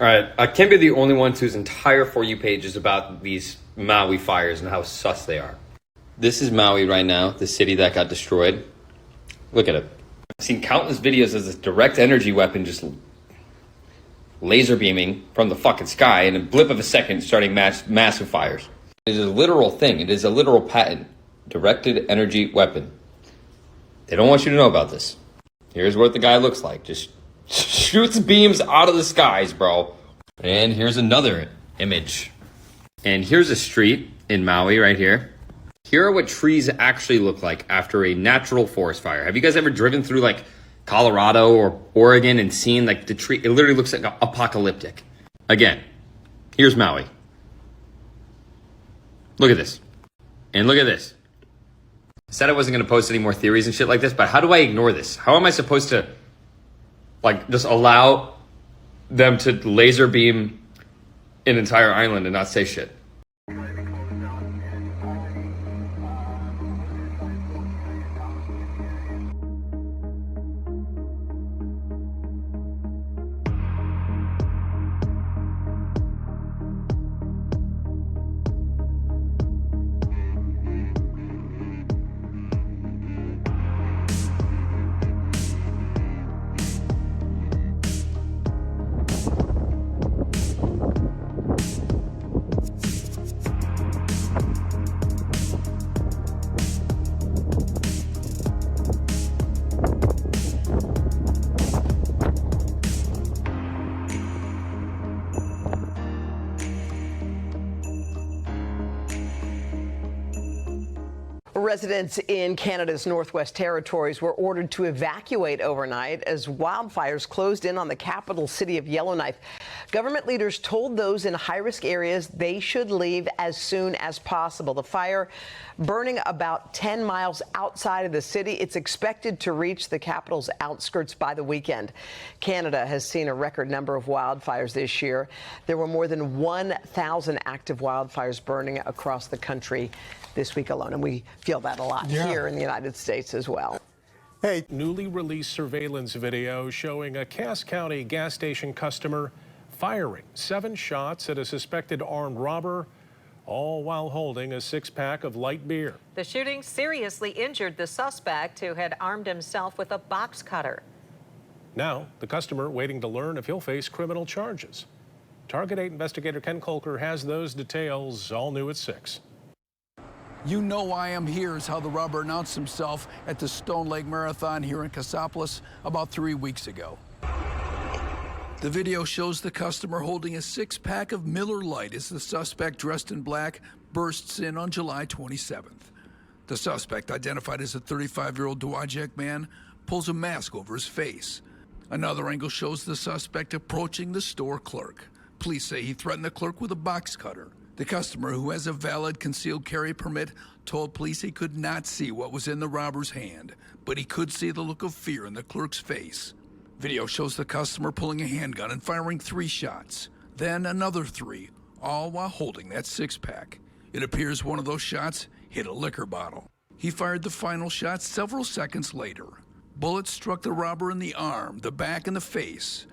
All right, I can't be the only one whose entire For You page is about these Maui fires and how sus they are. This is Maui right now, the city that got destroyed. Look at it. I've seen countless videos of this direct energy weapon just laser beaming from the fucking sky in a blip of a second, starting massive fires. It is a literal thing. It is a literal patent. Directed energy weapon. They don't want you to know about this. Here's what the guy looks like. Just shoots beams out of the skies, bro. And here's another image. And here's a street in Maui right here. Here are what trees actually look like after a natural forest fire. Have you guys ever driven through like Colorado or Oregon and seen like the tree? It literally looks like apocalyptic. Again, here's Maui. Look at this. And look at this. I said I wasn't going to post any more theories and shit like this, but how do I ignore this? How am I supposed to like just allow them to laser beam an entire island and not say shit? Residents in Canada's Northwest Territories were ordered to evacuate overnight as wildfires closed in on the capital city of Yellowknife. Government leaders told those in high-risk areas they should leave as soon as possible. The fire burning about 10 miles outside of the city. It's expected to reach the capital's outskirts by the weekend. Canada has seen a record number of wildfires this year. There were more than 1,000 active wildfires burning across the country this week alone, and we feel that a lot here in the United States as well. Hey, newly released surveillance video showing a Cass County gas station customer firing 7 shots at a suspected armed robber, all while holding a 6-pack of light beer. The shooting seriously injured the suspect, who had armed himself with a box cutter. Now, the customer waiting to learn if he'll face criminal charges. Target 8 investigator Ken Kolker has those details, all new at 6. You know I am here is how the robber announced himself at the Stone Lake Marathon here in Cassopolis about 3 weeks ago. The video shows the customer holding a 6-pack of Miller Lite as the suspect, dressed in black, bursts in on July 27th. The suspect, identified as a 35-year-old Dowagiac man, pulls a mask over his face. Another angle shows the suspect approaching the store clerk. Police say he threatened the clerk with a box cutter. The customer, who has a valid concealed carry permit, told police he could not see what was in the robber's hand, but he could see the look of fear in the clerk's face. Video shows the customer pulling a handgun and firing 3 shots, then another 3, all while holding that 6-pack. It appears one of those shots hit a liquor bottle. He fired the final shot several seconds later. Bullets struck the robber in the arm, the back, and the face.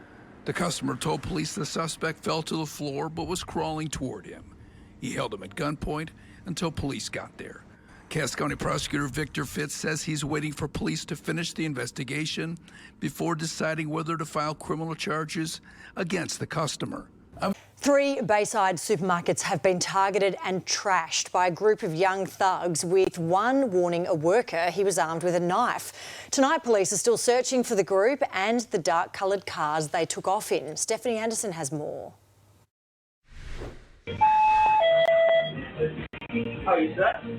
The customer told police the suspect fell to the floor but was crawling toward him. He held him at gunpoint until police got there. Cass County Prosecutor Victor Fitz says he's waiting for police to finish the investigation before deciding whether to file criminal charges against the customer. 3 Bayside supermarkets have been targeted and trashed by a group of young thugs, with one warning a worker he was armed with a knife. Tonight, police are still searching for the group and the dark-coloured cars they took off in. Stephanie Anderson has more.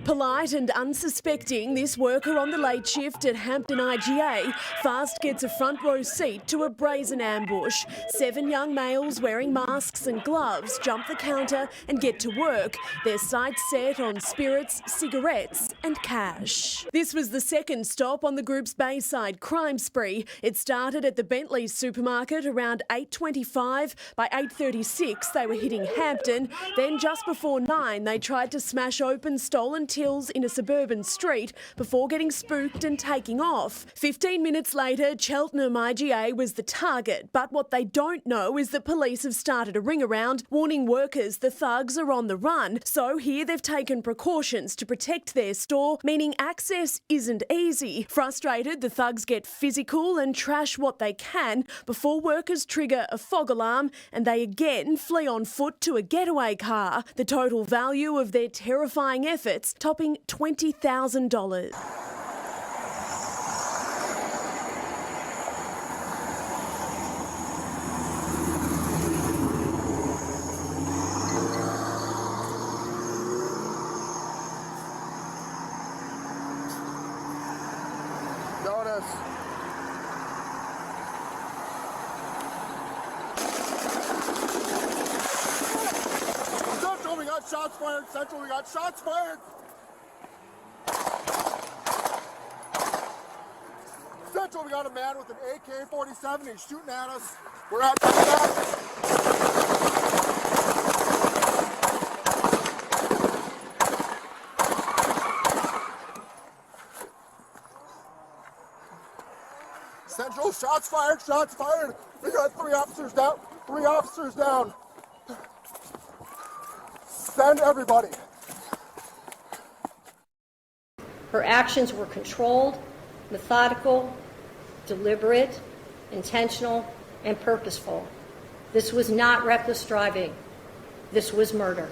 Polite and unsuspecting, this worker on the late shift at Hampton IGA fast gets a front row seat to a brazen ambush. 7 young males wearing masks and gloves jump the counter and get to work, their sights set on spirits, cigarettes and cash. This was the second stop on the group's Bayside crime spree. It started at the Bentley's supermarket around 8:25. By 8:36 they were hitting Hampton. Then just before 9 they tried to smash open open stolen tills in a suburban street before getting spooked and taking off. 15 minutes later, Cheltenham IGA was the target, but what they don't know is that police have started a ring around, warning workers the thugs are on the run. So here they've taken precautions to protect their store, meaning access isn't easy. Frustrated, the thugs get physical and trash what they can before workers trigger a fog alarm and they again flee on foot to a getaway car. The total value of their terrifying efforts topping $20,000. Central, we got shots fired. Central, we got shots fired. Central, we got a man with an AK-47. He's shooting at us. We're at that. Central, shots fired, shots fired. We got 3 officers down, 3 officers down. Send everybody. Her actions were controlled, methodical, deliberate, intentional, and purposeful. This was not reckless driving. This was murder.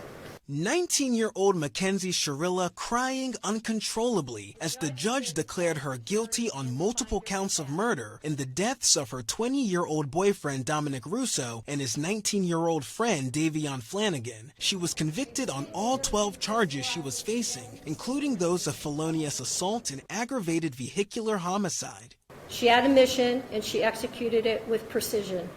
19-year-old Mackenzie Sharilla crying uncontrollably as the judge declared her guilty on multiple counts of murder in the deaths of her 20-year-old boyfriend Dominic Russo and his 19-year-old friend Davion Flanagan. She was convicted on all 12 charges she was facing, including those of felonious assault and aggravated vehicular homicide. She had a mission and she executed it with precision.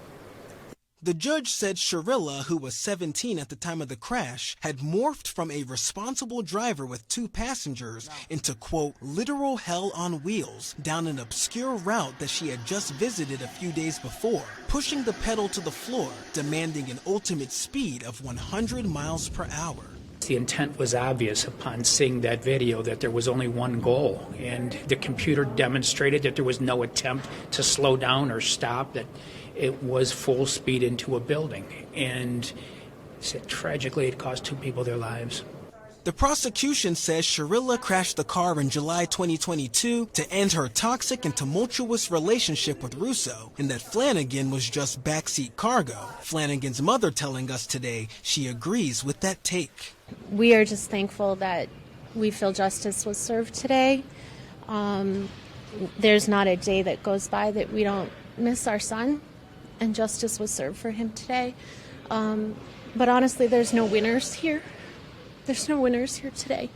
The judge said Sharilla, who was 17 at the time of the crash, had morphed from a responsible driver with 2 passengers into, quote, literal hell on wheels down an obscure route that she had just visited a few days before, pushing the pedal to the floor, demanding an ultimate speed of 100 miles per hour. The intent was obvious upon seeing that video that there was only one goal, and the computer demonstrated that there was no attempt to slow down or stop, that it was full speed into a building, and tragically it cost 2 people their lives. The prosecution says Sharilla crashed the car in July 2022 to end her toxic and tumultuous relationship with Russo, and that Flanagan was just backseat cargo. Flanagan's mother telling us today she agrees with that take. We are just thankful that we feel justice was served today. There's not a day that goes by that we don't miss our son, and justice was served for him today. But honestly, there's no winners here. There's no winners here today.